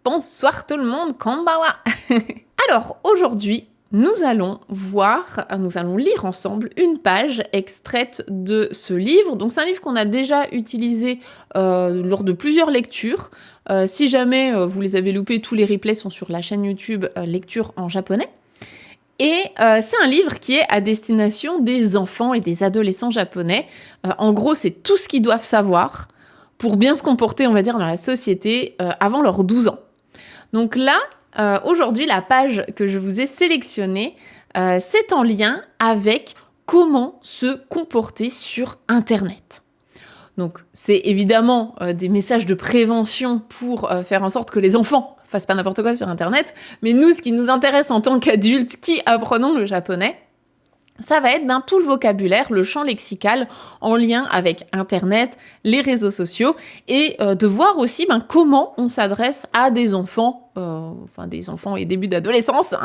Bonsoir tout le monde, konbanwa. Alors aujourd'hui, nous allons lire ensemble une page extraite de ce livre. Donc c'est un livre qu'on a déjà utilisé lors de plusieurs lectures. Si jamais vous les avez loupés, tous les replays sont sur la chaîne YouTube Lecture en japonais. Et c'est un livre qui est à destination des enfants et des adolescents japonais. En gros, c'est tout ce qu'ils doivent savoir pour bien se comporter, on va dire, dans la société avant leurs 12 ans. Donc là, aujourd'hui, la page que je vous ai sélectionnée, c'est en lien avec comment se comporter sur Internet. Donc, c'est évidemment des messages de prévention pour faire en sorte que les enfants fassent pas n'importe quoi sur Internet. Mais nous, ce qui nous intéresse en tant qu'adultes qui apprenons le japonais, ça va être tout le vocabulaire, le champ lexical en lien avec Internet, les réseaux sociaux, et de voir aussi comment on s'adresse à des enfants, des enfants et début d'adolescence,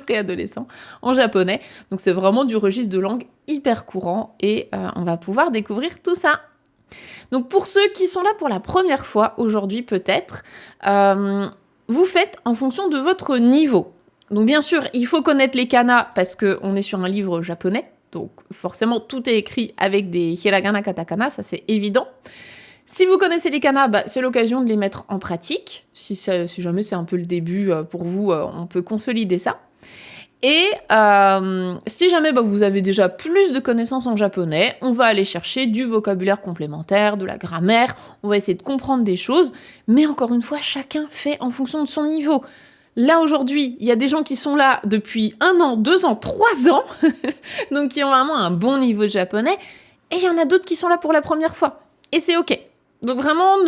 préadolescents, en japonais. Donc c'est vraiment du registre de langue hyper courant, et on va pouvoir découvrir tout ça. Donc pour ceux qui sont là pour la première fois, aujourd'hui peut-être, vous faites en fonction de votre niveau. Donc bien sûr, il faut connaître les kana parce qu'on est sur un livre japonais. Donc forcément, tout est écrit avec des hiragana, katakana, ça c'est évident. Si vous connaissez les kana, c'est l'occasion de les mettre en pratique. Si jamais c'est un peu le début pour vous, on peut consolider ça. Et si jamais vous avez déjà plus de connaissances en japonais, on va aller chercher du vocabulaire complémentaire, de la grammaire, on va essayer de comprendre des choses. Mais encore une fois, chacun fait en fonction de son niveau. Là, aujourd'hui, il y a des gens qui sont là depuis 1 an, 2 ans, 3 ans, donc qui ont vraiment un bon niveau de japonais, et il y en a d'autres qui sont là pour la première fois. Et c'est OK. Donc vraiment,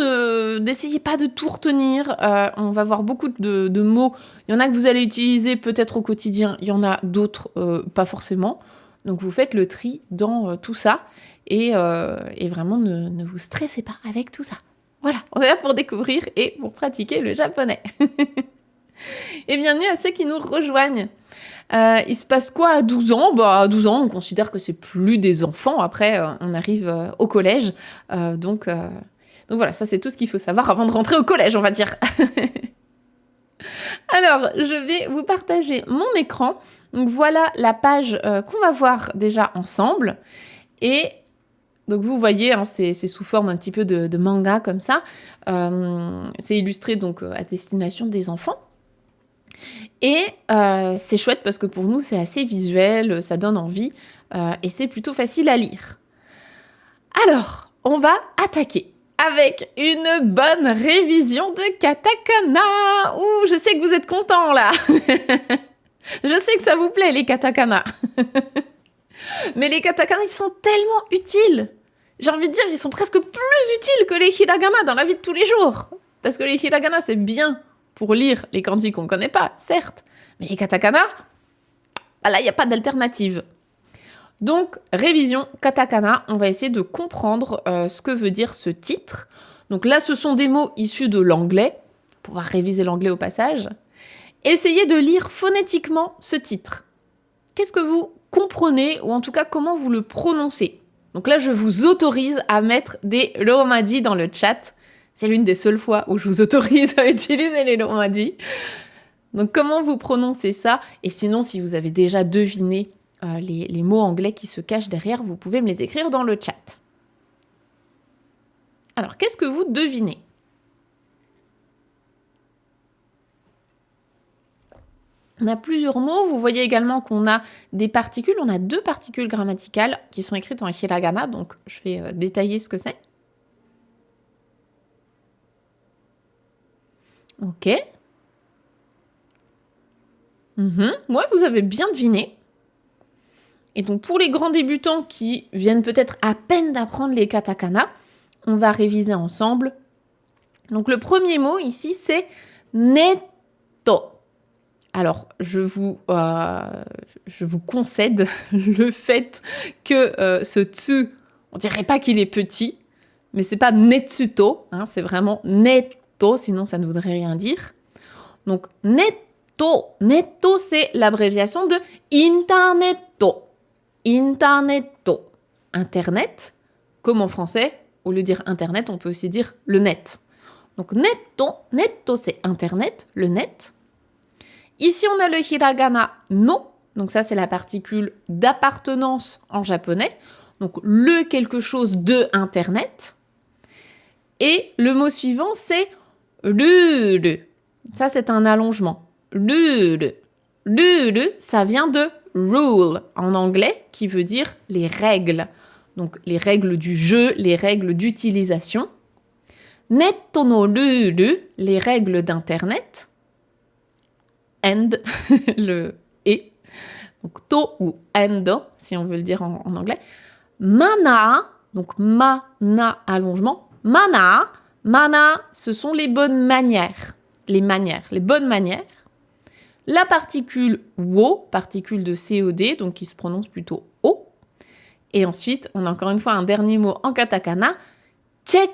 n'essayez pas de tout retenir. On va voir beaucoup de mots. Il y en a que vous allez utiliser peut-être au quotidien, il y en a d'autres pas forcément. Donc vous faites le tri dans tout ça, et vraiment, ne vous stressez pas avec tout ça. Voilà, on est là pour découvrir et pour pratiquer le japonais. Et bienvenue à ceux qui nous rejoignent. Il se passe quoi à 12 ans ? À 12 ans, on considère que c'est plus des enfants. Après, on arrive au collège. Donc voilà, ça c'est tout ce qu'il faut savoir avant de rentrer au collège, on va dire. Alors, je vais vous partager mon écran. Donc voilà la page qu'on va voir déjà ensemble. Et donc vous voyez, c'est sous forme un petit peu de manga comme ça. C'est illustré donc à destination des enfants. Et c'est chouette parce que pour nous, c'est assez visuel, ça donne envie, et c'est plutôt facile à lire. Alors, on va attaquer avec une bonne révision de katakana. Ouh, je sais que vous êtes contents, là. Je sais que ça vous plaît, les katakana. Mais les katakana, ils sont tellement utiles. J'ai envie de dire, ils sont presque plus utiles que les hiragana dans la vie de tous les jours. Parce que les hiragana, c'est bien pour lire les kanji qu'on ne connaît pas, certes. Mais les katakana, là, il n'y a pas d'alternative. Donc, révision katakana, on va essayer de comprendre ce que veut dire ce titre. Donc là, ce sont des mots issus de l'anglais, pour pouvoir réviser l'anglais au passage. Essayez de lire phonétiquement ce titre. Qu'est-ce que vous comprenez, ou en tout cas, comment vous le prononcez ? Donc là, je vous autorise à mettre des romaji dans le chat. C'est l'une des seules fois où je vous autorise à utiliser les romaji. Donc, comment vous prononcez ça ? Et sinon, si vous avez déjà deviné les mots anglais qui se cachent derrière, vous pouvez me les écrire dans le chat. Alors, qu'est-ce que vous devinez ? On a plusieurs mots. Vous voyez également qu'on a des particules. On a 2 particules grammaticales qui sont écrites en hiragana. Donc, je vais détailler ce que c'est. Ok. Ouais, vous avez bien deviné. Et donc, pour les grands débutants qui viennent peut-être à peine d'apprendre les katakana, on va réviser ensemble. Donc, le premier mot ici, c'est netto. Alors, je vous concède le fait que ce tsu, on dirait pas qu'il est petit, mais c'est pas netsuto, c'est vraiment netto, sinon ça ne voudrait rien dire. Donc, netto, c'est l'abréviation de internetto. Internetto. Internet, comme en français, au lieu de dire internet, on peut aussi dire le net. Donc netto, netto c'est internet, le net. Ici on a le hiragana no, donc ça c'est la particule d'appartenance en japonais, donc le quelque chose de internet. Et le mot suivant c'est ruru, ça c'est un allongement. Ruru, ruru, ça vient de rule en anglais qui veut dire les règles. Donc les règles du jeu, les règles d'utilisation. Netto no ruru, les règles d'internet. And, le et. Donc to ou endo, si on veut le dire en anglais. Mana, donc mana allongement. Mana, mana, ce sont les bonnes manières. Les bonnes manières. La particule wo, particule de COD, donc qui se prononce plutôt o. Et ensuite, on a encore une fois un dernier mot en katakana, check.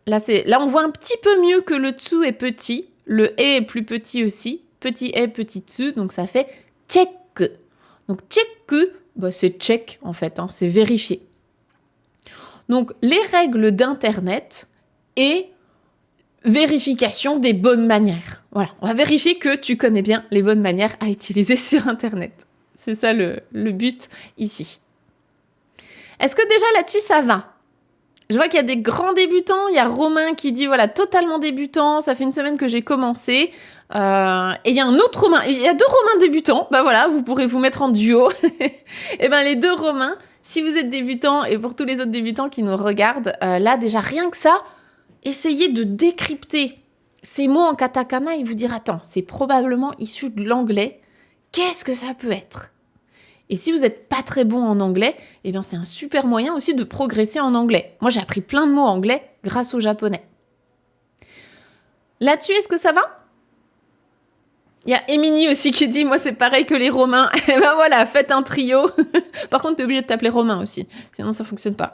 Là, on voit un petit peu mieux que le tsu est petit. Le e est plus petit aussi. Petit e, petit tsu, donc ça fait check. Donc check, bah, c'est check en fait, hein, c'est vérifier. Donc les règles d'Internet et vérification des bonnes manières. Voilà, on va vérifier que tu connais bien les bonnes manières à utiliser sur Internet. C'est ça le but ici. Est-ce que déjà là-dessus, ça va ? Je vois qu'il y a des grands débutants. Il y a Romain qui dit, voilà, totalement débutant. Ça fait une semaine que j'ai commencé. Et il y a un autre Romain. Il y a 2 Romains débutants. Bah voilà, vous pourrez vous mettre en duo. Et ben les 2 Romains, si vous êtes débutants et pour tous les autres débutants qui nous regardent, là déjà rien que ça, essayez de décrypter ces mots en katakana et vous dire, attends, c'est probablement issu de l'anglais. Qu'est-ce que ça peut être ? Et si vous n'êtes pas très bon en anglais, eh bien c'est un super moyen aussi de progresser en anglais. Moi, j'ai appris plein de mots anglais grâce au japonais. Là-dessus, est-ce que ça va ? Il y a Émilie aussi qui dit, moi c'est pareil que les Romains. Et ben voilà, faites un trio. Par contre, t'es obligé de t'appeler Romain aussi, sinon ça fonctionne pas.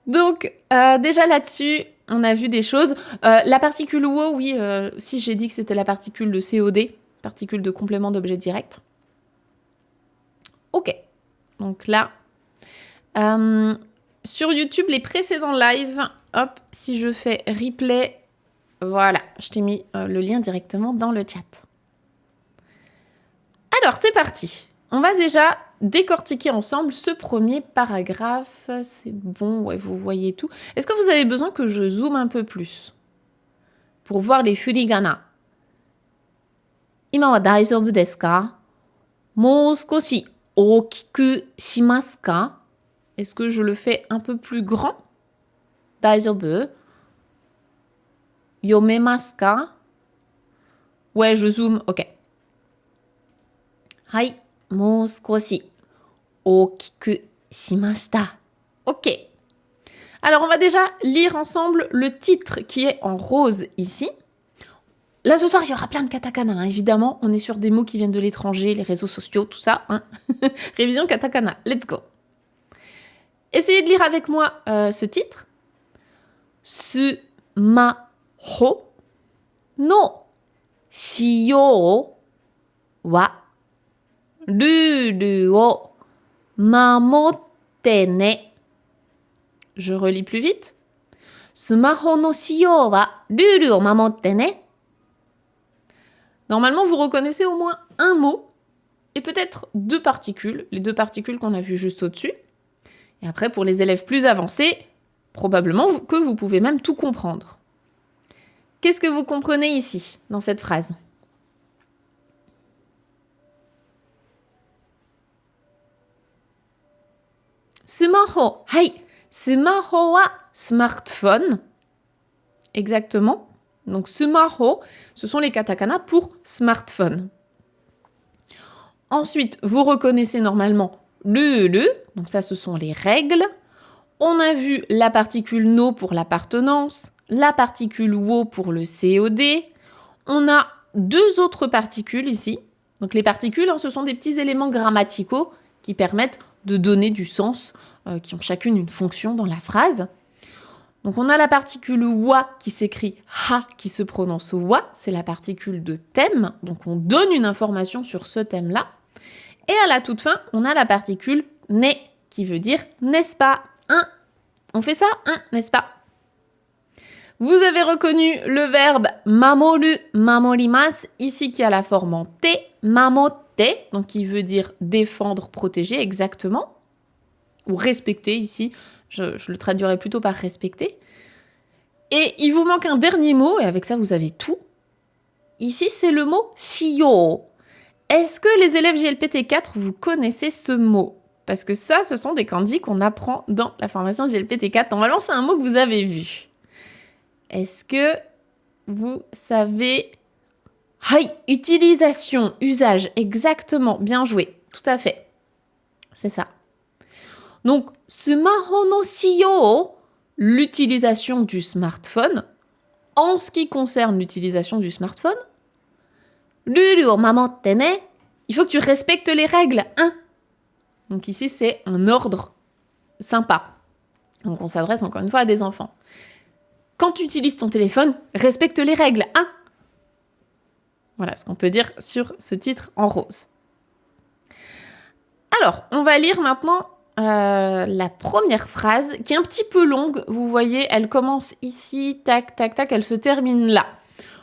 Donc, déjà là-dessus, on a vu des choses. La particule wo, oui, si j'ai dit que c'était la particule de COD, particule de complément d'objet direct. Ok, donc là, sur YouTube, les précédents lives, hop, si je fais replay, voilà, je t'ai mis le lien directement dans le chat. Alors, c'est parti. On va déjà décortiquer ensemble ce premier paragraphe. C'est bon, ouais, vous voyez tout. Est-ce que vous avez besoin que je zoome un peu plus pour voir les furigana? Ima wa daijoubu desu ka? Mou sukoshi okiku shimasu ka? Est-ce que je le fais un peu plus grand? Daijoubu? Yomemasu ka? Ouais, je zoome, ok. Hai, mou sukoshi okiku shimashita. Ok. Alors, on va déjà lire ensemble le titre qui est en rose ici. Là, ce soir, il y aura plein de katakana, hein, évidemment. On est sur des mots qui viennent de l'étranger, les réseaux sociaux, tout ça. Hein. Révision katakana, let's go. Essayez de lire avec moi ce titre. Sumaho no shiyou wa ruru o mamotte ne. Je relis plus vite. Sumaho no shiyou wa ruru o mamotte ne. Normalement, vous reconnaissez au moins un mot et peut-être 2 particules, les 2 particules qu'on a vues juste au-dessus. Et après, pour les élèves plus avancés, probablement que vous pouvez même tout comprendre. Qu'est-ce que vous comprenez ici, dans cette phrase ? Sumaho, hai, sumaho wa smartphone. Exactement. Donc, sumaho, ce sont les katakana pour smartphone. Ensuite, vous reconnaissez normalement le, donc ça, ce sont les règles. On a vu la particule no pour l'appartenance, la particule wo pour le COD. On a 2 autres particules ici. Donc, les particules, hein, ce sont des petits éléments grammaticaux qui permettent de donner du sens, qui ont chacune une fonction dans la phrase. Donc, on a la particule wa qui s'écrit ha, qui se prononce wa. C'est la particule de thème. Donc, on donne une information sur ce thème-là. Et à la toute fin, on a la particule ne, qui veut dire n'est-ce pas, hein. On fait ça, hein, n'est-ce pas? Vous avez reconnu le verbe mamoru, mamorimasu, ici qui a la forme en te, mamotte, donc qui veut dire défendre, protéger, exactement. Ou respecter ici, je le traduirais plutôt par respecter. Et il vous manque un dernier mot, et avec ça vous avez tout. Ici c'est le mot shiyo. Est-ce que les élèves JLPT4, vous connaissez ce mot? Parce que ça, ce sont des kanji qu'on apprend dans la formation JLPT4. Normalement, c'est un mot que vous avez vu. Est-ce que vous savez? Hai, utilisation, usage, exactement, bien joué, tout à fait. C'est ça. Donc, sumaho no shiyo, l'utilisation du smartphone. En ce qui concerne l'utilisation du smartphone, Lulu o mamotte ne, il faut que tu respectes les règles, hein. Donc ici, c'est un ordre sympa. Donc on s'adresse encore une fois à des enfants. Quand tu utilises ton téléphone, respecte les règles, hein. Voilà ce qu'on peut dire sur ce titre en rose. Alors, on va lire maintenant la première phrase, qui est un petit peu longue. Vous voyez, elle commence ici, tac, tac, tac, elle se termine là.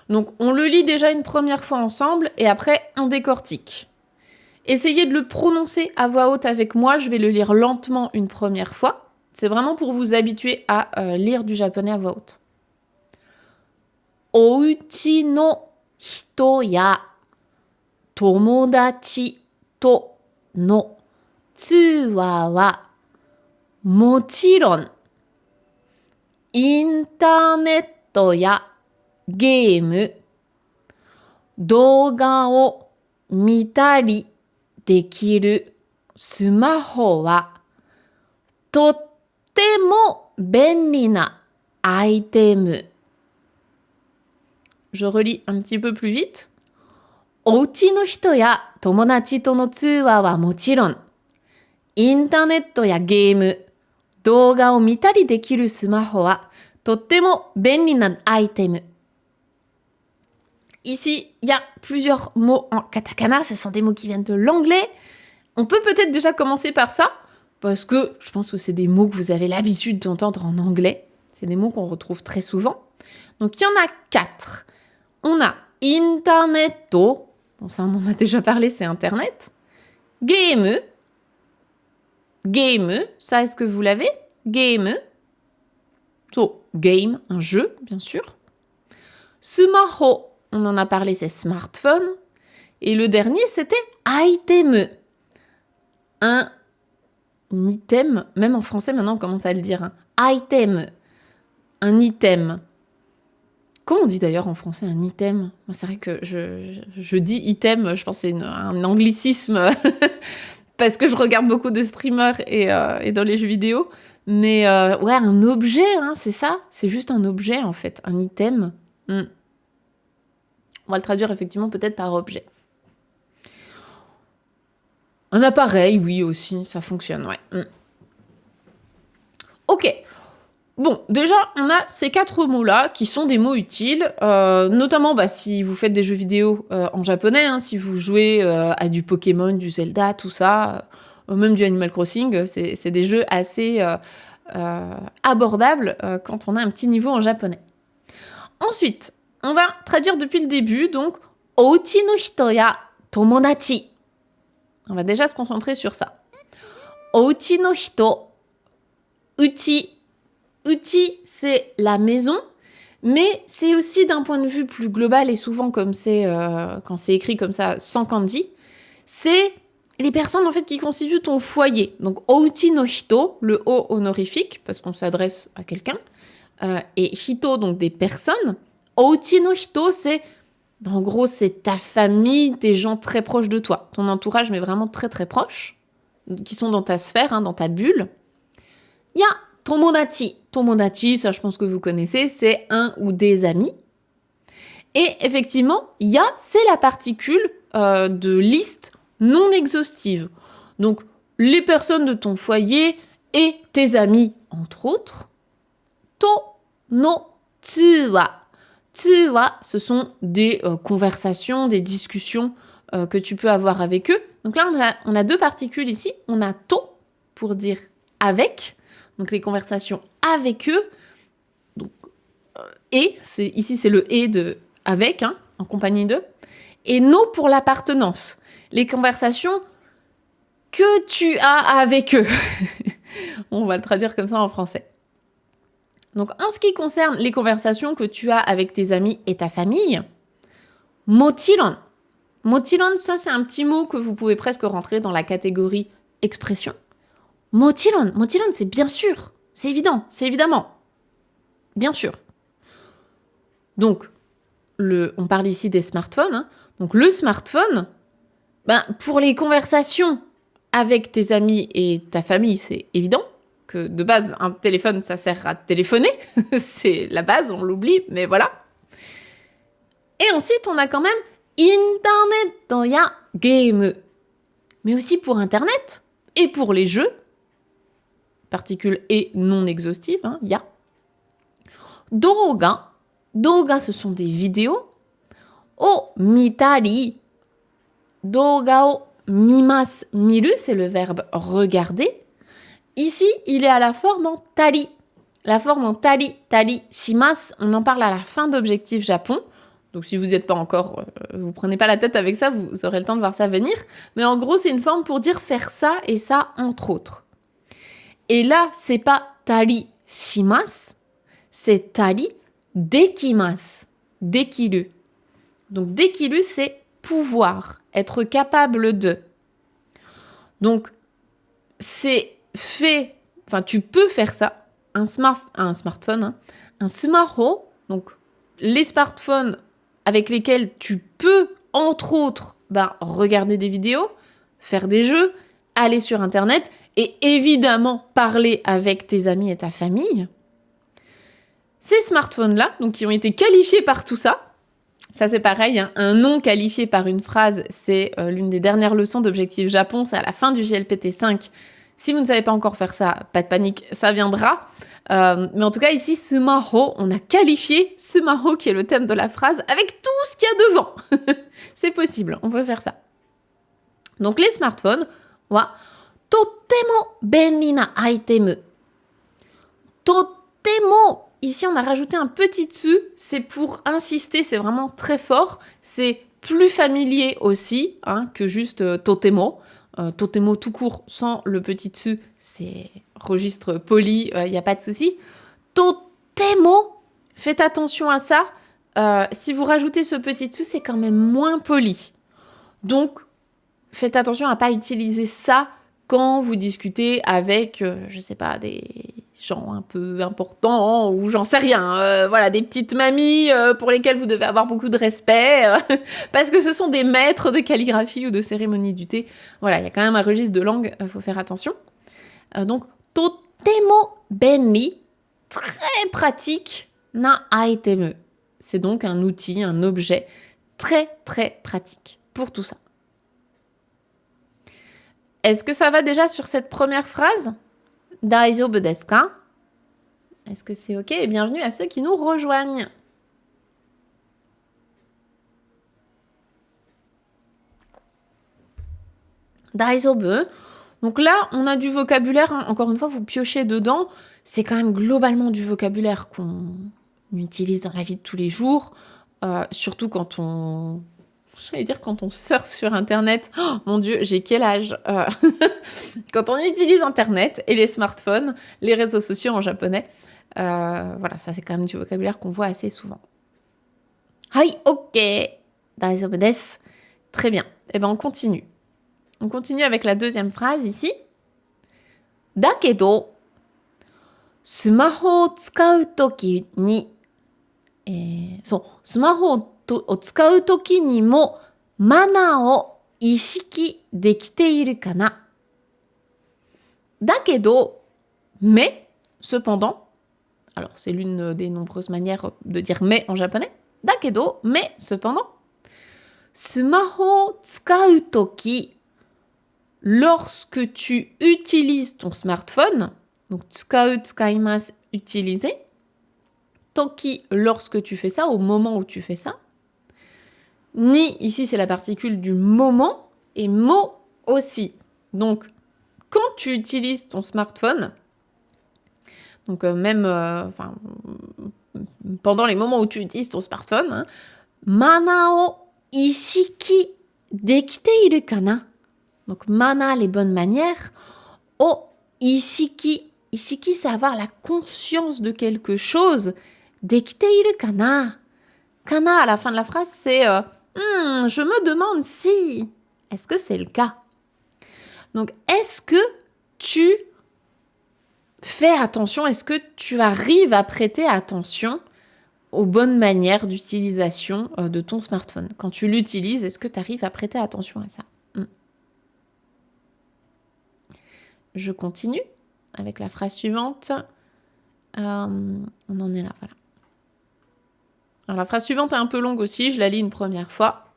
Donc, on le lit déjà une première fois ensemble, et après, on décortique. Essayez de le prononcer à voix haute avec moi, je vais le lire lentement une première fois. C'est vraiment pour vous habituer à lire du japonais à voix haute. Ouchi no hito ya tomodachi to no tsuwa wa mochiron interneto ya game 動画を見たりできるスマホはとっても便利なアイテム。Je relis un petit peu plus vite. お家の人や友達との通話はもちろん、インターネットやゲーム、動画を見たりできるスマホはとっても便利なアイテム。Ici, il y a plusieurs mots en katakana, ce sont des mots qui viennent de l'anglais. On peut peut-être déjà commencer par ça, parce que je pense que c'est des mots que vous avez l'habitude d'entendre en anglais. C'est des mots qu'on retrouve très souvent. Donc, il y en a 4. On a interneto, bon ça on en a déjà parlé, c'est internet. Game, ça est-ce que vous l'avez? Game, so, game, un jeu, bien sûr. Sumaho, on en a parlé, c'est smartphone. Et le dernier, c'était item. Un item, même en français maintenant on commence à le dire. Hein. Item, un item. Comment on dit d'ailleurs en français un item? C'est vrai que je dis item, je pense que c'est un anglicisme parce que je regarde beaucoup de streamers et dans les jeux vidéo. Mais ouais, un objet, hein, c'est ça? C'est juste un objet en fait, un item. On va le traduire effectivement peut-être par objet. Un appareil, oui aussi, ça fonctionne, ouais. Ok. Bon, déjà, on a ces 4 mots-là qui sont des mots utiles, notamment si vous faites des jeux vidéo en japonais, hein, si vous jouez à du Pokémon, du Zelda, tout ça, même du Animal Crossing, c'est des jeux assez abordables quand on a un petit niveau en japonais. Ensuite, on va traduire depuis le début, donc « Ouchi no hito ya tomodachi ». On va déjà se concentrer sur ça. « Ouchi no hito » uchi. Uchi, c'est la maison, mais c'est aussi d'un point de vue plus global, et souvent comme c'est quand c'est écrit comme ça, sans kanji, c'est les personnes en fait qui constituent ton foyer. Donc, ouchi no hito, le o honorifique, parce qu'on s'adresse à quelqu'un, et hito, donc des personnes. Ouchi no hito, c'est, en gros, c'est ta famille, tes gens très proches de toi, ton entourage, mais vraiment très très proches, qui sont dans ta sphère, hein, dans ta bulle. Il y a tomodachi. Tomodachi, ça je pense que vous connaissez, c'est un ou des amis. Et effectivement, ya, c'est la particule de liste non exhaustive. Donc, les personnes de ton foyer et tes amis, entre autres. To no tsuwa. Tsuwa, ce sont des conversations, des discussions que tu peux avoir avec eux. Donc là, on a 2 particules ici. On a to, pour dire avec. Donc les conversations avec eux. Donc ici c'est le et de avec, hein, en compagnie de, et no pour l'appartenance. Les conversations que tu as avec eux. On va le traduire comme ça en français. Donc, en ce qui concerne les conversations que tu as avec tes amis et ta famille, mochiron. Mochiron, ça c'est un petit mot que vous pouvez presque rentrer dans la catégorie expression. Mochiron, mochiron c'est bien sûr, c'est évident, c'est évidemment. Bien sûr. Donc, on parle ici des smartphones. Hein. Donc, le smartphone, pour les conversations avec tes amis et ta famille, c'est évident que de base, un téléphone, ça sert à téléphoner. C'est la base, on l'oublie, mais voilà. Et ensuite, on a quand même Internet ya game. Mais aussi pour Internet et pour les jeux, particules et non exhaustives, hein, ya. Douga. Douga, ce sont des vidéos. O mitari. Douga o mimasu. Miru, c'est le verbe regarder. Ici, il est à la forme en tari. La forme en tari, tari, shimasu, on en parle à la fin d'Objectif Japon. Donc si vous n'êtes pas encore, vous prenez pas la tête avec ça, vous aurez le temps de voir ça venir. Mais en gros, c'est une forme pour dire faire ça et ça, entre autres. Et là, c'est pas tari, shimasu, c'est tari, dekimasu, dekiru. Donc dekiru, c'est pouvoir, être capable de. Donc, c'est fait, enfin tu peux faire ça, un smartphone, hein, un smartphone, donc les smartphones avec lesquels tu peux, entre autres, regarder des vidéos, faire des jeux, aller sur Internet et évidemment parler avec tes amis et ta famille. Ces smartphones-là, donc qui ont été qualifiés par tout ça, ça c'est pareil, hein, un nom qualifié par une phrase, c'est l'une des dernières leçons d'Objectif Japon, c'est à la fin du JLPT 5. Si vous ne savez pas encore faire ça, pas de panique, ça viendra. Mais en tout cas, ici, sumaho, on a qualifié sumaho, qui est le thème de la phrase, avec tout ce qu'il y a devant. C'est possible, on peut faire ça. Donc, les smartphones, wa totemo benri na item. Totemo, ici, on a rajouté un petit dessus, c'est pour insister, c'est vraiment très fort. C'est plus familier aussi hein, que juste totemo. Totemo tout court, sans le petit dessus, c'est registre poli, il n'y a pas de souci. Totemo, faites attention à ça. Si vous rajoutez ce petit dessus, c'est quand même moins poli. Donc, faites attention à ne pas utiliser ça quand vous discutez avec, je sais pas, des gens un peu importants ou j'en sais rien. Voilà, des petites mamies pour lesquelles vous devez avoir beaucoup de respect parce que ce sont des maîtres de calligraphie ou de cérémonie du thé. Voilà, il y a quand même un registre de langue, faut faire attention. Donc, totemo benri, très pratique, na item. C'est donc un outil, un objet très très pratique pour tout ça. Est-ce que ça va déjà sur cette première phrase? Daijoubu desu ka? Est-ce que c'est OK? Et bienvenue à ceux qui nous rejoignent. Daijoubu. Donc là, on a du vocabulaire. Hein. Encore une fois, vous piochez dedans. C'est quand même globalement du vocabulaire qu'on utilise dans la vie de tous les jours. Surtout quand on... J'allais dire quand on surfe sur Internet. Oh, mon Dieu, j'ai quel âge Quand on utilise Internet et les smartphones, les réseaux sociaux en japonais, voilà, ça c'est quand même du vocabulaire qu'on voit assez souvent. Hai, ok, daijoubu desu. Très bien. Eh ben on continue. On continue avec la deuxième phrase ici. Dakedo, sumaho o tsukau toki ni, sumahoを使うときにもマナーを意識できているかな。だけど、mais, cependant, alors c'est l'une des nombreuses manières de dire mais en japonais. だけど, mais, cependant, スマホを使うとき、lorsque tu utilises ton smartphone, donc 使う、使います, utiliser, toki, lorsque tu fais ça, au moment où tu fais ça, ni, ici c'est la particule du moment, et mo aussi. Donc, quand tu utilises ton smartphone, donc même pendant les moments où tu utilises ton smartphone, hein, mana o ishiki dekite iru kana? Donc, mana, les bonnes manières. O ishiki. Ishiki, c'est avoir la conscience de quelque chose. Dekite iru kana? Kana, à la fin de la phrase, c'est je me demande si. Est-ce que c'est le cas? Donc, est-ce que tu fais attention? Est-ce que tu arrives à prêter attention aux bonnes manières d'utilisation de ton smartphone? Quand tu l'utilises, est-ce que tu arrives à prêter attention à ça? Je continue avec la phrase suivante. On en est là, voilà. Alors la phrase suivante est un peu longue aussi, je la lis une première fois.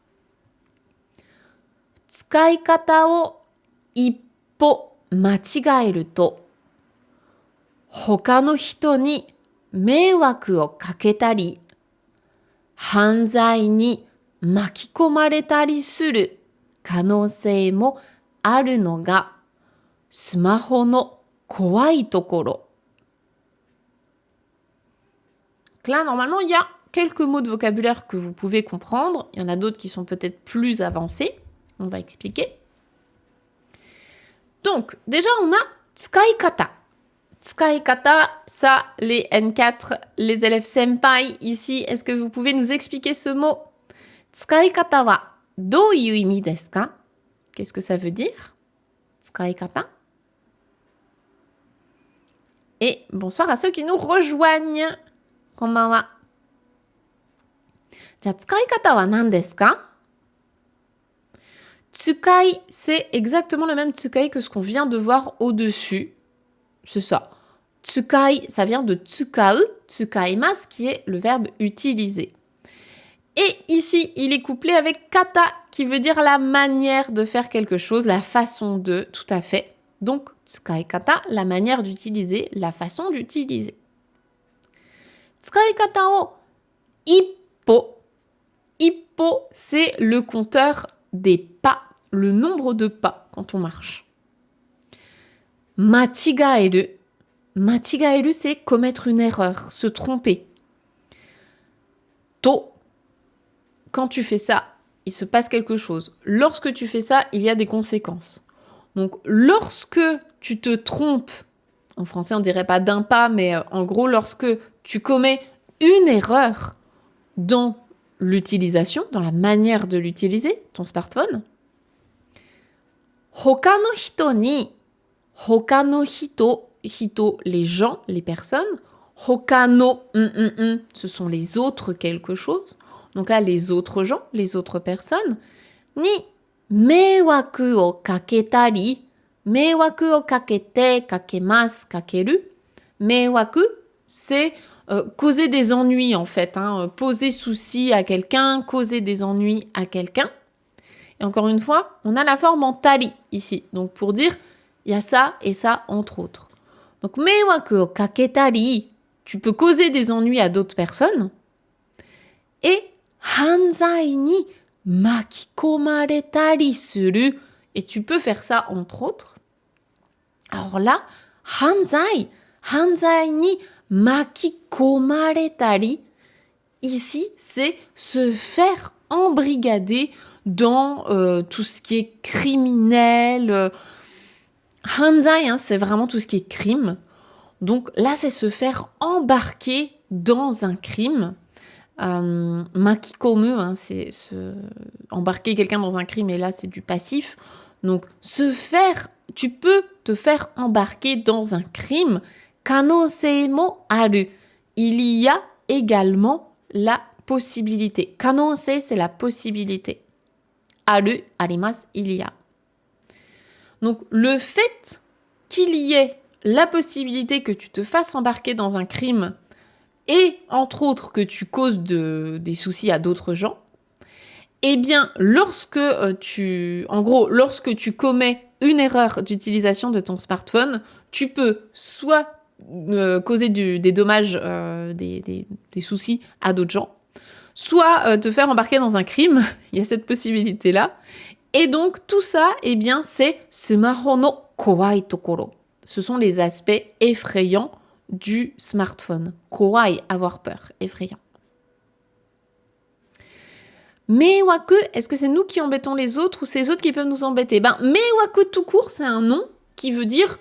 Tsukaikata o ippo machigaeru to hoka no hito ni meiwaku o kaketari hanzai ni makikomaretari suru kanousei mo aru no ga sumaho no kowai tokoro. Là, normalement, il y a quelques mots de vocabulaire que vous pouvez comprendre. Il y en a d'autres qui sont peut-être plus avancés. On va expliquer. Donc, déjà, on a tsukaikata. Tsukaikata, ça, les N4, les élèves senpai ici, est-ce que vous pouvez nous expliquer ce mot? Tsukaikata wa douyu imi desu ka? Qu'est-ce que ça veut dire? Tsukaikata. Et bonsoir à ceux qui nous rejoignent. Konbanwa. Ja, tsukaikata wa nan desu ka? Tsukai, c'est exactement le même tsukai que ce qu'on vient de voir au-dessus. C'est ça. Tsukai, ça vient de tsukau, tsukaimasu, qui est le verbe utiliser. Et ici, il est couplé avec kata, qui veut dire la manière de faire quelque chose, la façon de, tout à fait. Donc, tsukaikata, la manière d'utiliser, la façon d'utiliser. Tsukaikata o ippo. Ippo, c'est le compteur des pas, le nombre de pas quand on marche. Machigaeru. Machigaeru, c'est commettre une erreur, se tromper. To. Quand tu fais ça, il se passe quelque chose. Lorsque tu fais ça, il y a des conséquences. Donc, lorsque tu te trompes, en français on dirait pas d'un pas, mais en gros, lorsque tu commets une erreur dans l'utilisation, dans la manière de l'utiliser, ton smartphone, hoka no hito ni, hoka no hito, hito, les gens, les personnes, hoka no, ce sont les autres quelque chose, donc là, les autres gens, les autres personnes, ni meiwaku o kaketari, meiwaku o kakete, kakemasu, kakeru, meiwaku, c'est causer des ennuis en fait, poser souci à quelqu'un, causer des ennuis à quelqu'un. Et encore une fois, on a la forme en tari ici. Donc pour dire, il y a ça et ça entre autres. Donc meiwaku o kaketari, tu peux causer des ennuis à d'autres personnes. Et hanzai ni makikomaretari suru, et tu peux faire ça entre autres. Alors là, hanzai ni makikomaretari, ici, c'est se faire embrigader dans tout ce qui est criminel. Hanzai, c'est vraiment tout ce qui est crime. Donc là, c'est se faire embarquer dans un crime. Makikomu, c'est embarquer quelqu'un dans un crime, et là, c'est du passif. Donc, tu peux te faire embarquer dans un crime. Kanosei mo aru. Il y a également la possibilité. Kanosei, c'est la possibilité. Aru, arimasu, il y a. Donc, le fait qu'il y ait la possibilité que tu te fasses embarquer dans un crime et, entre autres, que tu causes des soucis à d'autres gens, eh bien, lorsque tu commets une erreur d'utilisation de ton smartphone, tu peux soit causer des dommages, des soucis à d'autres gens, soit te faire embarquer dans un crime, il y a cette possibilité-là. Et donc, tout ça, eh bien, c'est sumaho no kowai tokoro. Ce sont les aspects effrayants du smartphone. Kawaii, avoir peur, effrayant. Meiwaku, est-ce que c'est nous qui embêtons les autres ou c'est les autres qui peuvent nous embêter? Meiwaku tout court, c'est un nom qui veut dire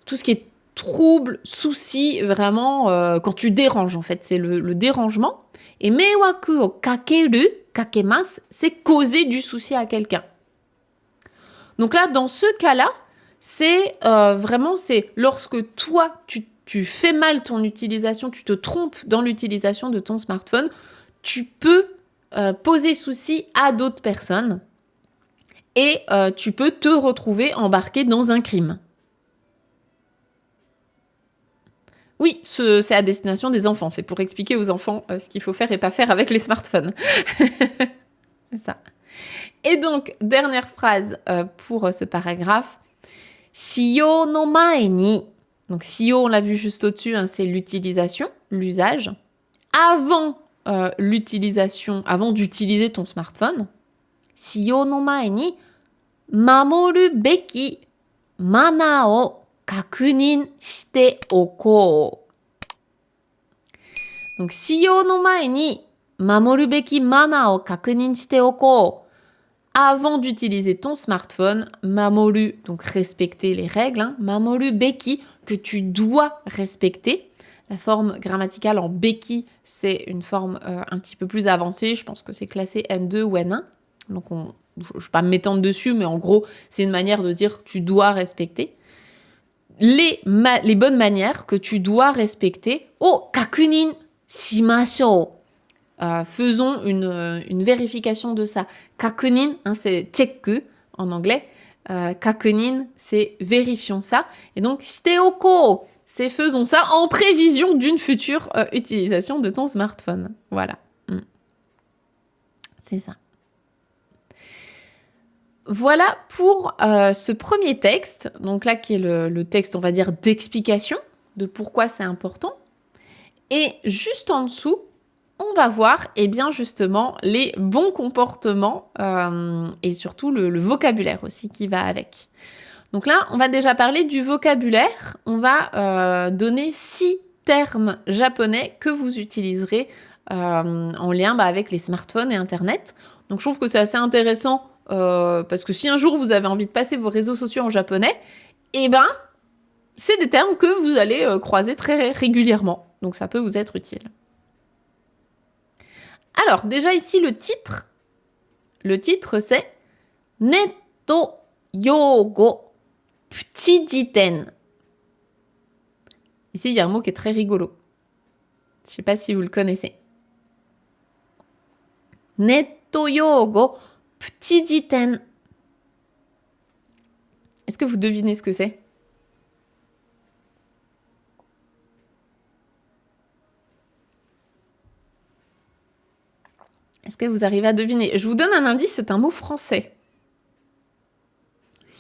tout ce qui est trouble, souci, vraiment, quand tu déranges en fait, c'est le dérangement. Et meiwaku o kakeru, kakemasu, c'est causer du souci à quelqu'un. Donc là, dans ce cas-là, c'est vraiment, c'est lorsque toi, tu fais mal ton utilisation, tu te trompes dans l'utilisation de ton smartphone, tu peux poser souci à d'autres personnes et tu peux te retrouver embarqué dans un crime. Oui, c'est à destination des enfants. C'est pour expliquer aux enfants ce qu'il faut faire et pas faire avec les smartphones. C'est ça. Et donc, dernière phrase pour ce paragraphe. Shiyo no mae ni. Donc, shiyo, on l'a vu juste au-dessus, hein, c'est l'utilisation, l'usage. Avant l'utilisation, avant d'utiliser ton smartphone, shiyo no mae ni mamoru beki mana o kakunin shite oko. Donc, shiyo no mae ni mamoru beki mana o kakunin shite oko. Avant d'utiliser ton smartphone, mamoru, donc respecter les règles, hein, mamoru beki, que tu dois respecter. La forme grammaticale en beki, c'est une forme un petit peu plus avancée. Je pense que c'est classé N2 ou N1. Donc, je ne vais pas m'étendre dessus, mais en gros, c'est une manière de dire tu dois respecter. Les bonnes manières que tu dois respecter. Oh, kakunin shimashou. Faisons une vérification de ça. Kakunin, hein, c'est check en anglais. Kakunin, c'est vérifions ça. Et donc, shiteoko, c'est faisons ça en prévision d'une future utilisation de ton smartphone. Voilà. C'est ça. Voilà pour ce premier texte. Donc là, qui est le texte, on va dire, d'explication de pourquoi c'est important. Et juste en dessous, on va voir, eh bien, justement, les bons comportements et surtout le vocabulaire aussi qui va avec. Donc là, on va déjà parler du vocabulaire. On va donner 6 termes japonais que vous utiliserez en lien avec les smartphones et Internet. Donc je trouve que c'est assez intéressant parce que si un jour vous avez envie de passer vos réseaux sociaux en japonais, eh ben, c'est des termes que vous allez croiser très régulièrement. Donc ça peut vous être utile. Alors, déjà ici, le titre. Le titre, c'est Netto Yogo Petit Jiten. Ici, il y a un mot qui est très rigolo. Je ne sais pas si vous le connaissez. Netto Yogo Petit Jiten. Est-ce que vous devinez ce que c'est? Est-ce que vous arrivez à deviner? Je vous donne un indice, c'est un mot français.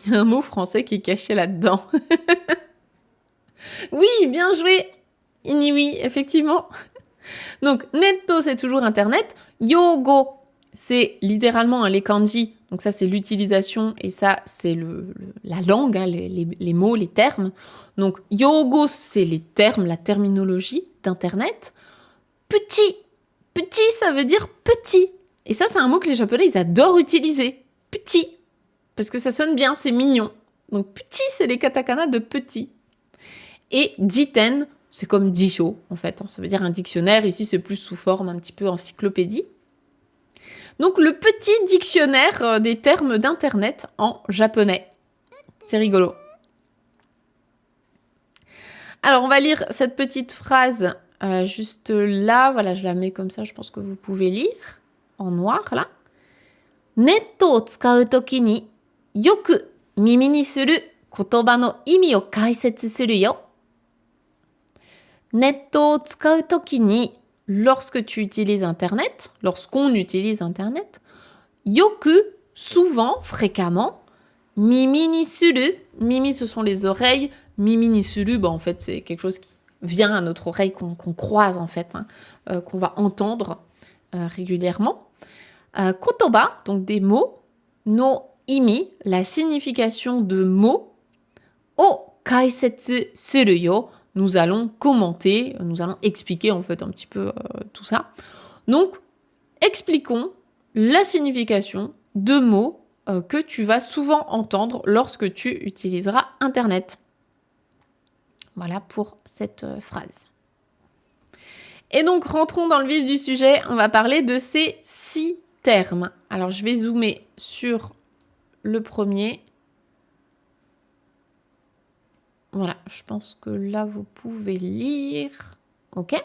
Il y a un mot français qui est caché là-dedans. Oui, bien joué. Oui, effectivement. Donc, netto, c'est toujours Internet. Yogo, c'est littéralement les kanji. Donc ça, c'est l'utilisation et ça, c'est la langue, hein, les mots, les termes. Donc, yogo, c'est les termes, la terminologie d'Internet. Petit. Petit, ça veut dire petit. Et ça, c'est un mot que les Japonais, ils adorent utiliser. Petit. Parce que ça sonne bien, c'est mignon. Donc, petit, c'est les katakana de petit. Et jiten, c'est comme jisho, en fait. Ça veut dire un dictionnaire. Ici, c'est plus sous forme un petit peu encyclopédie. Donc, le petit dictionnaire des termes d'Internet en japonais. C'est rigolo. Alors, on va lire cette petite phrase juste là. Voilà, je la mets comme ça. Je pense que vous pouvez lire en noir, là. Netto o tsukau toki ni yoku mimi ni suru kotoba no imi o kaisetsu suru yo. Netto o tsukau toki ni, lorsque tu utilises Internet, lorsqu'on utilise Internet, yoku, souvent, fréquemment, mimi ni suru, mimi ce sont les oreilles, mimi ni suru, en fait c'est quelque chose qui vient à notre oreille, qu'on croise en fait, hein, qu'on va entendre régulièrement. Kotoba, donc des mots, no imi, la signification de mots, o kaisetsu suru yo, nous allons commenter, nous allons expliquer en fait un petit peu tout ça. Donc, expliquons la signification de mots que tu vas souvent entendre lorsque tu utiliseras Internet. Voilà pour cette phrase. Et donc, rentrons dans le vif du sujet, on va parler de ces 6 termes. Alors, je vais zoomer sur le premier. Voilà, je pense que là, vous pouvez lire. Ok ?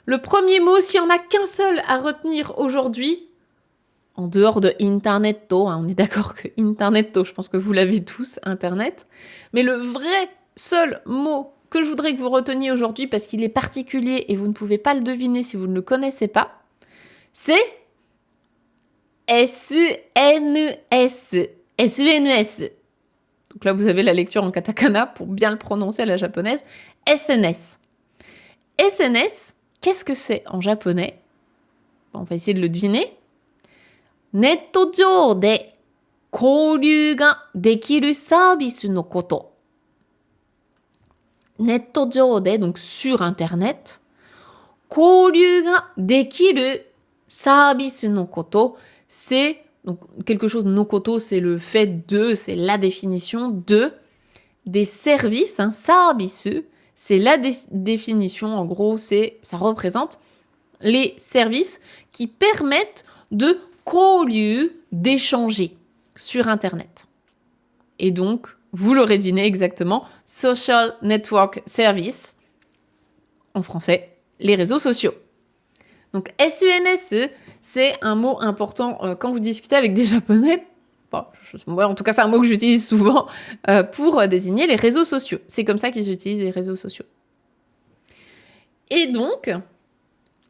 Le premier mot, s'il n'y en a qu'un seul à retenir aujourd'hui, en dehors de Internetto, on est d'accord que Internetto, je pense que vous l'avez tous, Internet, mais le vrai seul mot que je voudrais que vous reteniez aujourd'hui, parce qu'il est particulier et vous ne pouvez pas le deviner si vous ne le connaissez pas, c'est SNS. SNS. Donc là, vous avez la lecture en katakana pour bien le prononcer à la japonaise. SNS. SNS, qu'est-ce que c'est en japonais ? On va essayer de le deviner. ネット上で交流ができるサービスのこと。ネット上で, donc sur Internet, 交流ができるサービスのこと, c'est donc quelque chose, no koto, c'est le fait de, c'est la définition de, des services, service, c'est la définition, en gros, ça représente les services qui permettent de交流, d'échanger sur Internet. Et donc, vous l'aurez deviné exactement, Social Network Service, en français, les réseaux sociaux. Donc, SENSE, c'est un mot important quand vous discutez avec des Japonais. En tout cas, c'est un mot que j'utilise souvent pour désigner les réseaux sociaux. C'est comme ça qu'ils utilisent les réseaux sociaux. Et donc,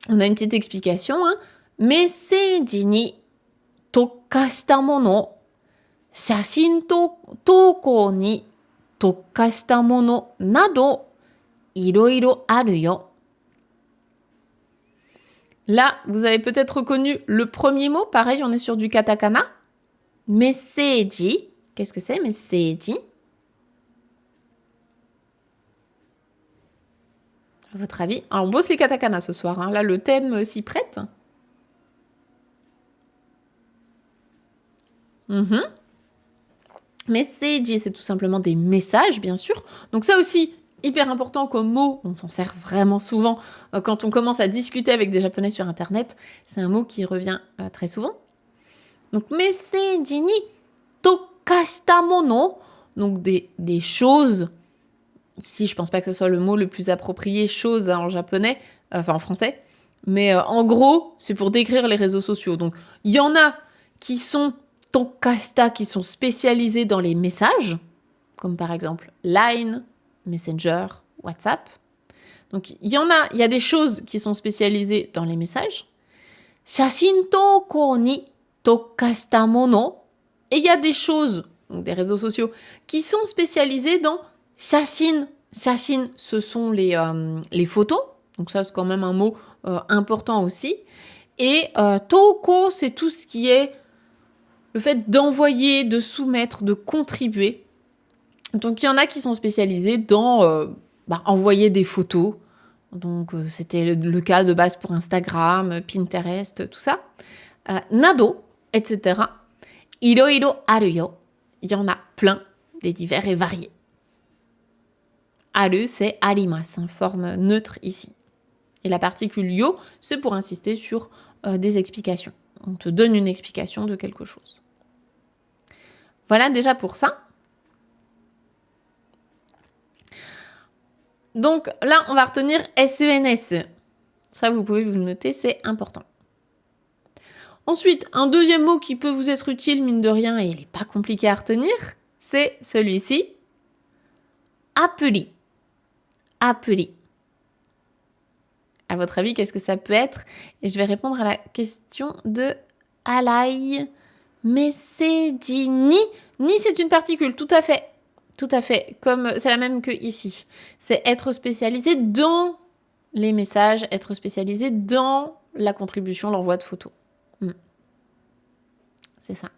on a une petite explication. Message ni 特化したもの、写真投稿に特化したものなど、いろいろあるよ。Là, vous avez peut-être reconnu le premier mot. Pareil, on est sur du katakana. Message. Qu'est-ce que c'est, message? À votre avis? Alors, on bosse les katakana ce soir. Là, le thème s'y prête. Message, c'est tout simplement des messages, bien sûr. Donc ça aussi, hyper important comme mot, on s'en sert vraiment souvent quand on commence à discuter avec des Japonais sur Internet. C'est un mot qui revient très souvent. Donc, message ni tokashita mono, donc des choses. Ici, je pense pas que ce soit le mot le plus approprié, chose en japonais, enfin en français. Mais en gros, c'est pour décrire les réseaux sociaux. Donc, il y en a qui sont tokashita, qui sont spécialisés dans les messages, comme par exemple Line, Messenger, WhatsApp. Donc, il y a des choses qui sont spécialisées dans les messages. Shashin toko ni tokashita mono. Et il y a des choses, donc des réseaux sociaux, qui sont spécialisés dans shashin. Shashin, ce sont les photos. Donc ça, c'est quand même un mot important aussi. Et toko, c'est tout ce qui est le fait d'envoyer, de soumettre, de contribuer. Donc, il y en a qui sont spécialisés dans envoyer des photos. Donc, c'était le cas de base pour Instagram, Pinterest, tout ça. Nado, etc. Iroiro aru yo. Il y en a plein, des divers et variés. Aru, c'est arimasu, forme neutre ici. Et la particule yo, c'est pour insister sur des explications. On te donne une explication de quelque chose. Voilà déjà pour ça. Donc là, on va retenir SENSE. Ça, vous pouvez vous le noter, c'est important. Ensuite, un deuxième mot qui peut vous être utile, mine de rien, et il n'est pas compliqué à retenir, c'est celui-ci. Appuri. Appuri. À votre avis, qu'est-ce que ça peut être? Et je vais répondre à la question de Alai. Message ni. Ni, c'est une particule, tout à fait. Tout à fait. Comme c'est la même que ici. C'est être spécialisé dans les messages, être spécialisé dans la contribution, l'envoi de photos. C'est ça.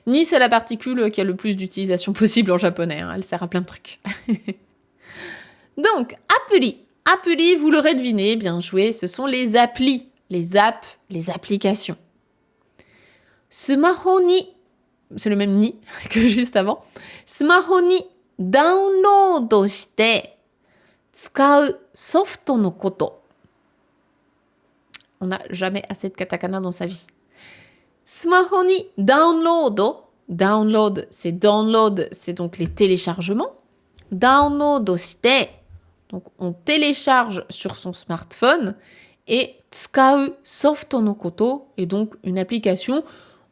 Ni, c'est la particule qui a le plus d'utilisation possible en japonais. Elle sert à plein de trucs. Donc, appli. Appli, vous l'aurez deviné, bien joué, ce sont les applis, les apps, les applications. Smaho ni, c'est le même ni que juste avant. Smaho ni download shite tsukau soft no koto. On n'a jamais assez de katakana dans sa vie. Smaho ni download. Download, c'est donc les téléchargements. Download shite. Donc, on télécharge sur son smartphone et tsukau soft no koto est donc une application.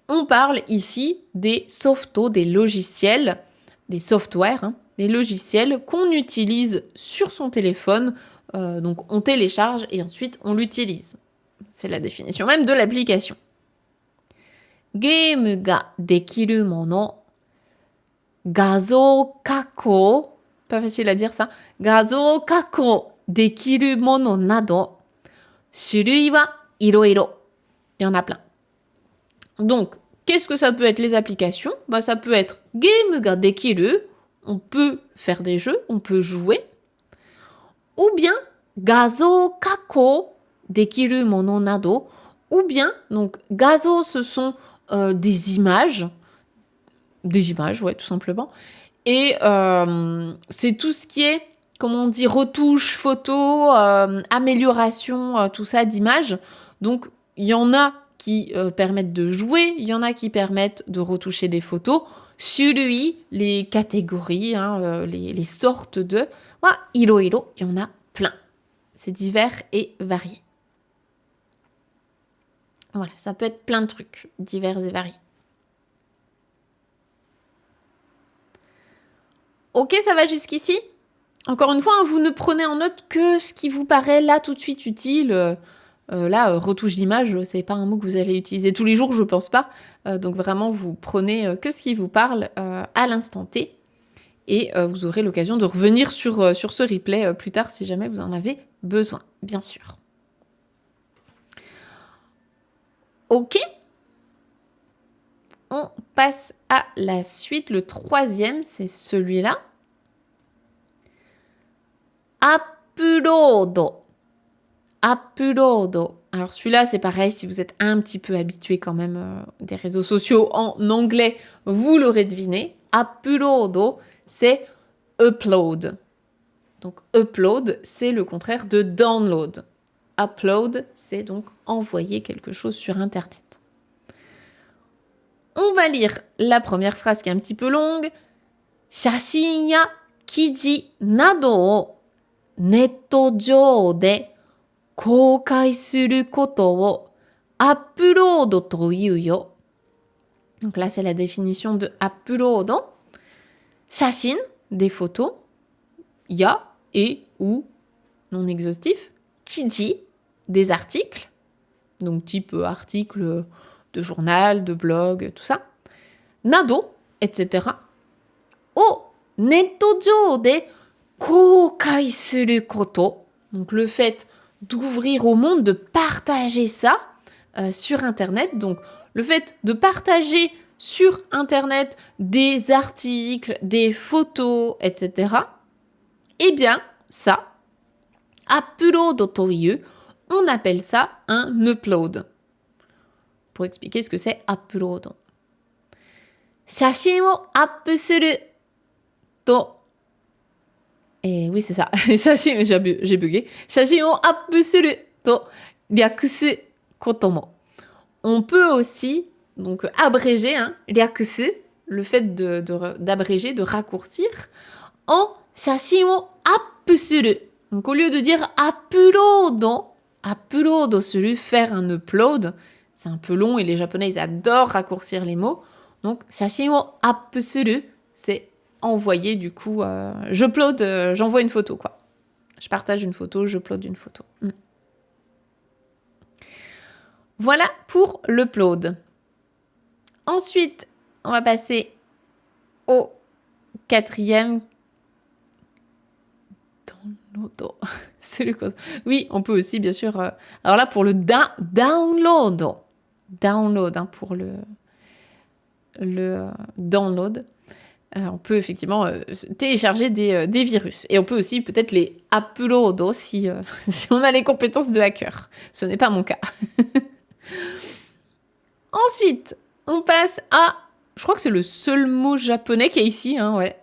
On parle ici des softos, des logiciels, des softwares, des logiciels qu'on utilise sur son téléphone. Donc, on télécharge et ensuite on l'utilise. C'est la définition même de l'application. Game ga dekiru mono, gazo kako. Pas facile à dire ça. Gazo kako dekiru mono nado, shurui wa iroiro. Il y en a plein. Donc, qu'est-ce que ça peut être les applications ? Ça peut être game ga dekiru, on peut faire des jeux, on peut jouer. Ou bien gazo kako dekiru mono nado. Ou bien, donc gazo, ce sont des images. Des images, ouais, tout simplement. Et c'est tout ce qui est, comme on dit, retouche, photo, amélioration, tout ça d'images. Donc, il y en a qui permettent de jouer, il y en a qui permettent de retoucher des photos. Shurui, les catégories, les sortes de... Iroiro, il y en a plein. C'est divers et varié. Voilà, ça peut être plein de trucs, divers et variés. Ok, ça va jusqu'ici ? Encore une fois, vous ne prenez en note que ce qui vous paraît là tout de suite utile. Retouche d'image, c'est pas un mot que vous allez utiliser tous les jours, je pense pas. Donc vraiment, vous prenez que ce qui vous parle à l'instant T. Et vous aurez l'occasion de revenir sur ce replay plus tard si jamais vous en avez besoin, bien sûr. Ok ? On passe à la suite. Le troisième, c'est celui-là. Upload. Upload. Alors celui-là, c'est pareil, si vous êtes un petit peu habitué quand même des réseaux sociaux en anglais, vous l'aurez deviné. Upload, c'est upload. Donc upload, c'est le contraire de download. Upload, c'est donc envoyer quelque chose sur Internet. On va lire la première phrase qui est un petit peu longue. Shashin ya kiji nado o netto jou de koukai suru koto o upload to iu yo. Donc là, c'est la définition de upload. Shashin, des photos. Ya, et ou, non exhaustif. Kiji, des articles. Donc type article de journal, de blog, tout ça. Nado, etc. O netto jou de koukai suru koto. Donc le fait d'ouvrir au monde, de partager ça sur Internet. Donc le fait de partager sur Internet des articles, des photos, etc. Eh bien, ça, upload to iu, on appelle ça un upload. Pour expliquer ce que c'est upload. Shashin o app suru to. Et oui, c'est ça. Shashin, j'ai bugué. Shashin o app suru to ryakusu koto mo. On peut aussi donc abréger, ryakusu, le fait d'abréger, de raccourcir, en shashin o app suru. Donc au lieu de dire upload suru, faire un upload, c'est un peu long et les Japonais, ils adorent raccourcir les mots. Donc, shashin o app suru, c'est envoyer du coup, j'upload, j'envoie une photo, quoi. Je partage une photo, j'upload une photo. Voilà pour l'upload. Ensuite, on va passer au quatrième. Download. Oui, on peut aussi, bien sûr. Alors là, pour le download. Download, pour le download. On peut effectivement télécharger des virus. Et on peut aussi peut-être les upload si, si on a les compétences de hacker. Ce n'est pas mon cas. Ensuite, on passe à... Je crois que c'est le seul mot japonais qu'il y a ici. Hein, ouais.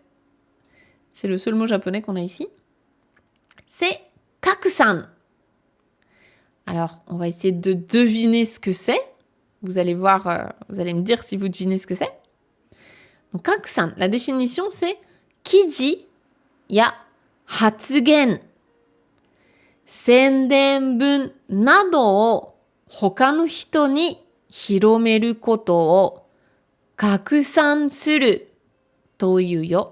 C'est le seul mot japonais qu'on a ici. C'est kakusan. Alors, on va essayer de deviner ce que c'est. Vous allez voir, vous allez me dire si vous devinez ce que c'est. Donc, kakusan, la définition, c'est kiji ya hatsugen, sendenbun nado o hoka no hito ni hiromeru koto o kakusan suru toiu yo.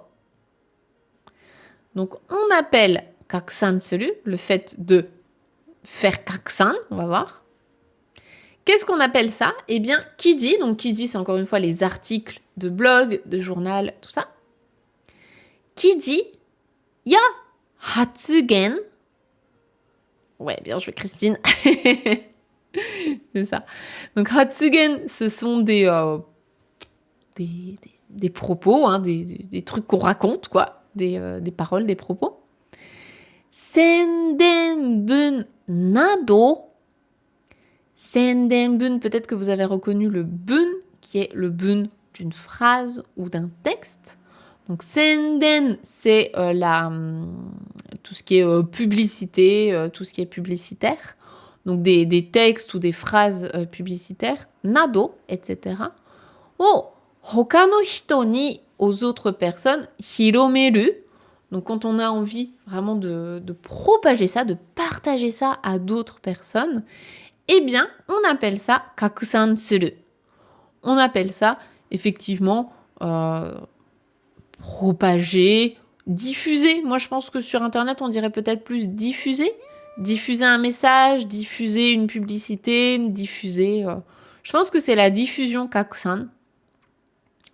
Donc, on appelle kakusan suru le fait de faire kakusan, on va voir. Qu'est-ce qu'on appelle ça? Eh bien, kiji, donc kiji, c'est encore une fois les articles de blog, de journal, tout ça. Kiji ya hatsugen. Ouais, bien joué, Christine. C'est ça. Donc, hatsugen, ce sont des propos, hein, des trucs qu'on raconte, quoi. Des paroles, des propos. Sendenbun nado. Sendenbun, peut-être que vous avez reconnu le bun, qui est le bun d'une phrase ou d'un texte. Donc, senden, c'est tout ce qui est publicité, tout ce qui est publicitaire. Donc, des textes ou des phrases publicitaires. Nado, etc. Oh, hoka no hito ni, aux autres personnes. Hiromeru. Donc, quand on a envie vraiment de propager ça, de partager ça à d'autres personnes, eh bien, on appelle ça kakusan suru. On appelle ça, effectivement, propager, diffuser. Moi, je pense que sur Internet, on dirait peut-être plus diffuser. Diffuser un message, diffuser une publicité, diffuser... Je pense que c'est la diffusion kakusan,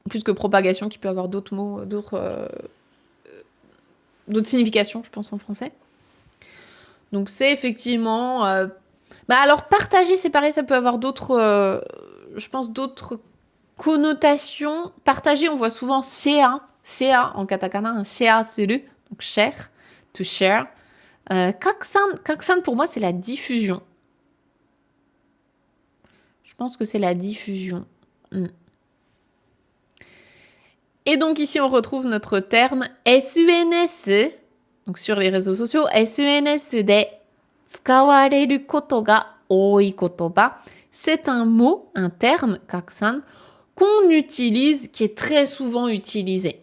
plus que propagation, qui peut avoir d'autres mots, d'autres significations, je pense, en français. Donc, c'est effectivement... alors, partager, c'est pareil, ça peut avoir d'autres... je pense d'autres connotations. Partager, on voit souvent share en katakana, un share suru, donc share, to share. Kakusan, pour moi, c'est la diffusion. Je pense que c'est la diffusion. Et donc ici, on retrouve notre terme SNS, donc sur les réseaux sociaux, SNS de tsukawareru koto ga oii kotoba. C'est un mot, un terme, kakusan, qu'on utilise, qui est très souvent utilisé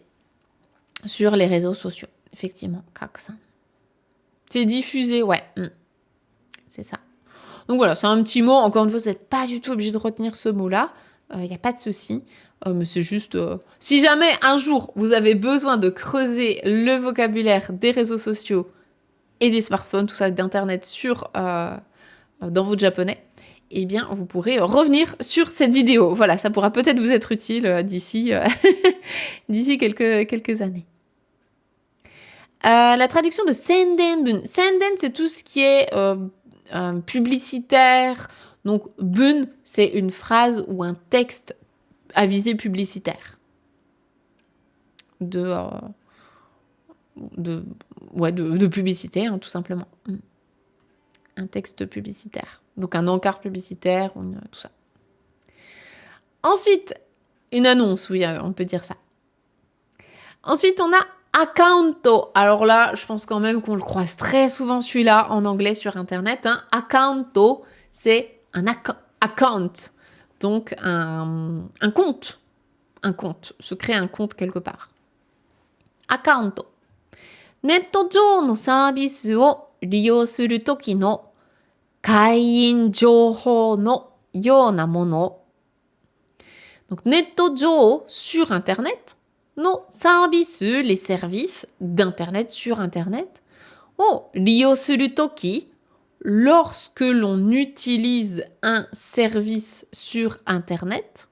sur les réseaux sociaux. Effectivement, kakusan. C'est diffusé, ouais. C'est ça. Donc voilà, c'est un petit mot. Encore une fois, vous n'êtes pas du tout obligé de retenir ce mot-là. Il n'y a pas de souci. Mais c'est juste... si jamais un jour, vous avez besoin de creuser le vocabulaire des réseaux sociaux et des smartphones, tout ça, d'Internet dans votre japonais, eh bien, vous pourrez revenir sur cette vidéo. Voilà, ça pourra peut-être vous être utile d'ici quelques années. La traduction de sendenbun. Senden, c'est tout ce qui est publicitaire. Donc, bun, c'est une phrase ou un texte à visée publicitaire. De publicité, hein, tout simplement. Un texte publicitaire. Donc, un encart publicitaire, tout ça. Ensuite, une annonce, oui, on peut dire ça. Ensuite, on a account. Alors là, je pense quand même qu'on le croise très souvent celui-là en anglais sur Internet. Hein. Account, c'est un account. Donc un compte. Un compte. Se créer un compte quelque part. Account. ネット上のサービスを利用するときの会員情報のようなもの。Donc, ネット上 sur Internet. No services, les services d'Internet sur Internet. Oh, 利用するとき, lorsque l'on utilise un service sur Internet.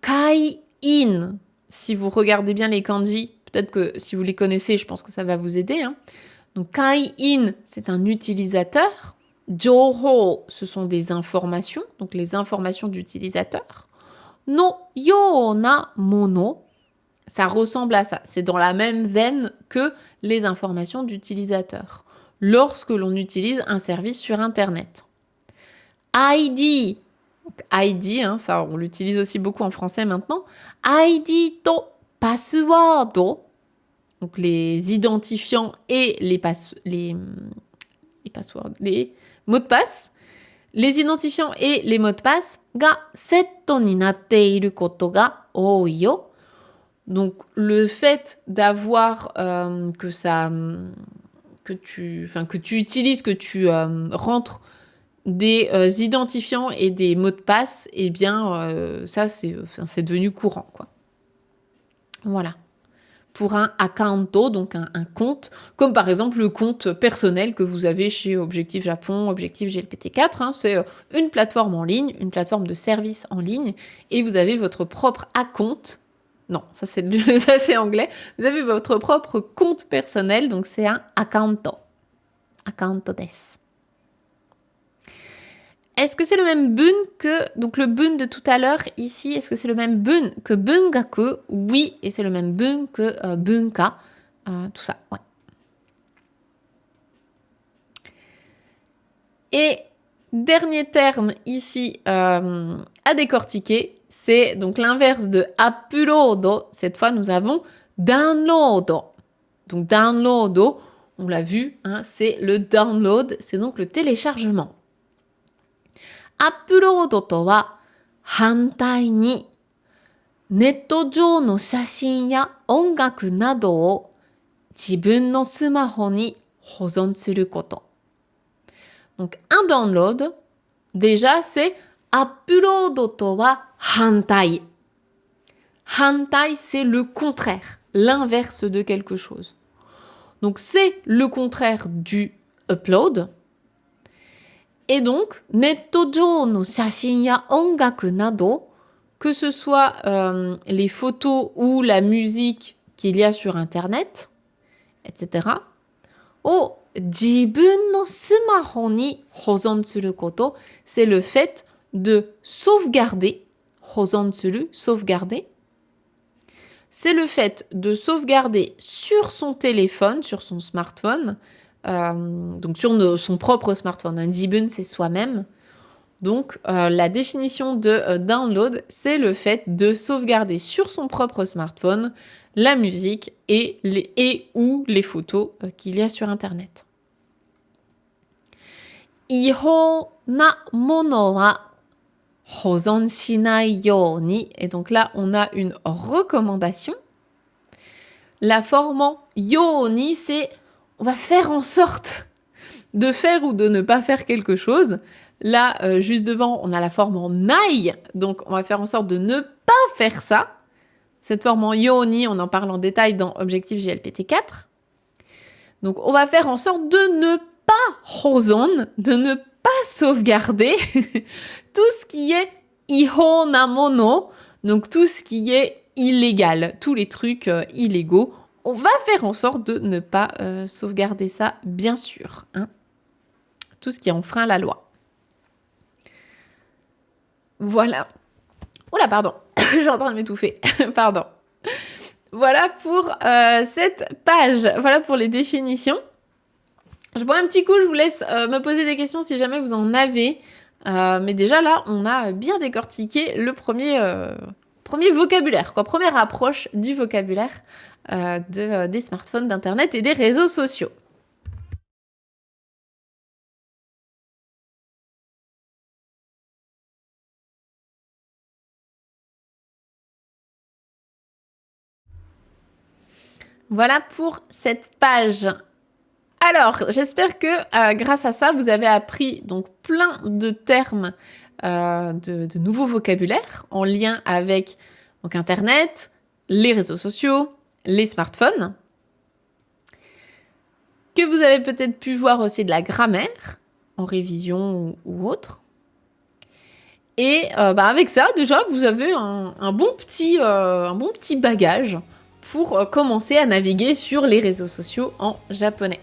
Kai-in, si vous regardez bien les kanji, peut-être que si vous les connaissez, je pense que ça va vous aider. Hein. Donc, kai-in, c'est un utilisateur. Jouho, ce sont des informations, donc les informations d'utilisateur. No yona mono, Ça ressemble à ça. C'est dans la même veine que les informations d'utilisateur lorsque l'on utilise un service sur Internet. ID. ID, hein, ça on l'utilise aussi beaucoup en français maintenant. ID to password. Donc les identifiants et les mots de passe. Les identifiants et les mots de passe ga setto ni natte iru koto ga ooi yo. Donc le fait d'avoir que tu utilises, que tu rentres des identifiants et des mots de passe, eh bien ça c'est devenu courant, quoi. Voilà. Pour un accounto, donc un compte, comme par exemple le compte personnel que vous avez chez Objectif Japon, Objectif GLPT4, hein, c'est une plateforme en ligne, une plateforme de service en ligne, et vous avez votre propre account. Non, ça c'est anglais. Vous avez votre propre compte personnel, donc c'est un accounto. Accounto desu. Est-ce que c'est le même bun que... Donc le bun de tout à l'heure, ici, est-ce que c'est le même bun que bungaku? Oui, et c'est le même bun que bunka. Tout ça, ouais. Et dernier terme ici à décortiquer, c'est donc l'inverse de upload. Cette fois, nous avons download. Donc download, on l'a vu, hein, c'est le download, c'est donc le téléchargement. Upload とは反対にネット上の写真や音楽などを自分のスマホに保存すること。Donc un download, déjà c'est upload とは反対。反対 c'est le contraire, l'inverse de quelque chose. Donc c'est le contraire du upload. Et donc, nettojo no shashin ya ongaku nado, que ce soit les photos ou la musique qu'il y a sur Internet, etc. O jibun no sumaho ni hozon suru koto, c'est le fait de sauvegarder, hozon suru, sauvegarder. C'est le fait de sauvegarder sur son téléphone, sur son smartphone, donc sur son propre smartphone. Un jibun, c'est soi-même. Donc, la définition de download, c'est le fait de sauvegarder sur son propre smartphone la musique ou les photos qu'il y a sur Internet. Ihou na mono wa hozon shinai you ni. Et donc là, on a une recommandation. La forme en yo ni, c'est on va faire en sorte de faire ou de ne pas faire quelque chose. Là, juste devant, on a la forme en nai, donc on va faire en sorte de ne pas faire ça. Cette forme en yoni, on en parle en détail dans Objectif GLPT4. Donc on va faire en sorte de ne pas hozon, de ne pas sauvegarder tout ce qui est ihou na mono, donc tout ce qui est illégal, tous les trucs illégaux. On va faire en sorte de ne pas sauvegarder ça, bien sûr. Hein. Tout ce qui enfreint la loi. Voilà. Oula, pardon. J'ai en train de m'étouffer. Pardon. Voilà pour cette page. Voilà pour les définitions. Je bois un petit coup, je vous laisse me poser des questions si jamais vous en avez. Mais déjà là, on a bien décortiqué le premier vocabulaire, quoi. Première approche du vocabulaire des smartphones, d'Internet et des réseaux sociaux. Voilà pour cette page. Alors, j'espère que grâce à ça, vous avez appris donc plein de termes de nouveaux vocabulaires en lien avec donc, Internet, les réseaux sociaux, les smartphones. Que vous avez peut-être pu voir aussi de la grammaire en révision ou autre. Et avec ça, déjà, vous avez un bon petit bagage pour commencer à naviguer sur les réseaux sociaux en japonais.